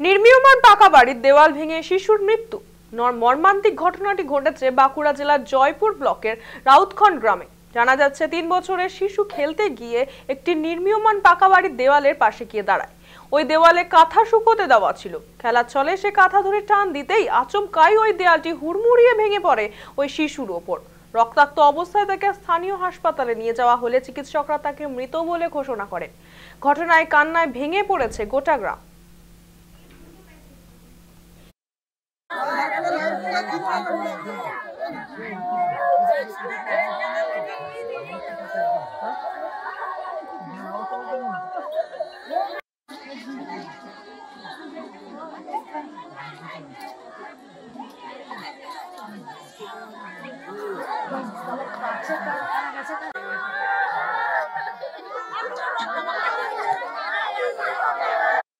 নির্মীয়মান পাকা বাড়ির দেওয়াল ভেঙে শিশুর মৃত্যু। মর্মান্তিক ঘটনাটি ঘটেছে বাঁকুড়া জেলার জয়পুর ব্লকের রাউতখন্ড গ্রামে। জানা যাচ্ছে 3 বছরের শিশু খেলতে গিয়ে একটি নির্মীয়মান পাকা বাড়ির দেওয়ালের পাশে গিয়ে দাঁড়ায়। ওই দেওয়ালে কাঁথা শুকোতে দেওয়া ছিল। খেলার ছলে সে কাঁথা ধরে টান দিতেই আচমকাই ওই দেওয়ালটি হুড়মুড়িয়ে ভেঙে পড়ে ওই শিশুর ওপর। রক্তাক্ত অবস্থায় তাকে স্থানীয় হাসপাতালে নিয়ে যাওয়া হলে চিকিৎসকরা তাকে মৃত বলে ঘোষণা করেন। ঘটনায় কান্নায় ভেঙে পড়েছে গোটা গ্রাম।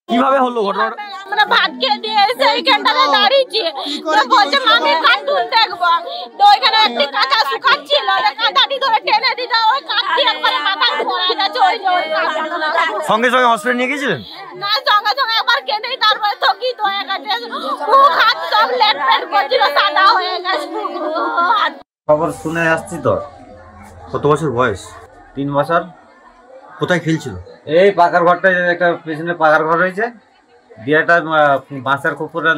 কিভাবে হলো ঘটনাটা? আমরা ভাত খেয়ে দিয়ে এসে এইখানটাতে দাঁড়িয়েছি, তো বলছে মামি কার্টুন দেখবো। তো ওইখানে একটি কাঁথা শুকাচ্ছিল, কাঁথাটি ধরে টেনে দিতে ওই কাঁথটি একবারে মাথায় পড়ে গেছে। ওই সঙ্গে সঙ্গে হসপিটাল নিয়ে গেছিলেন? না, সঙ্গে সঙ্গে একবার কেঁদেই তারপরে থকিত হয়ে গেছে। মুখ হাত সব লেট পেট করছিল, সাদা হয়ে গেছে। খবর শুনে আসছি তো। কত বছর বয়স? 3 বছর। কোথায় খেলছিল? এই পাকার ঘরটা, একটা পেছনে পাকার ঘর রয়েছে, দিয়ে একটা বাঁশের কুকুরে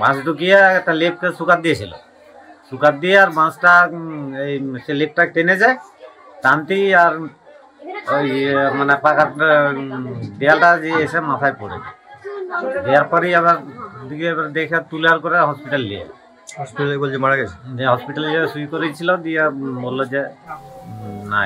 বাঁশ ঢুকিয়ে একটা লেপকে শুকাত দিয়েছিল। শুকাত দিয়ে আর বাঁশটা এই সে লেপটা টেনে যায়, টানতেই আর ওই মানে পাকার দেয়ালটা যে এসে মাথায় পড়ে। দেওয়ার পরেই আবার দিকে এবার দেখে তুলে আর করে হসপিটাল নিয়ে। হসপিটালে বলছে মারা গেছে? হসপিটালে যে সুই করেছিল, দিয়ে বললো যে না।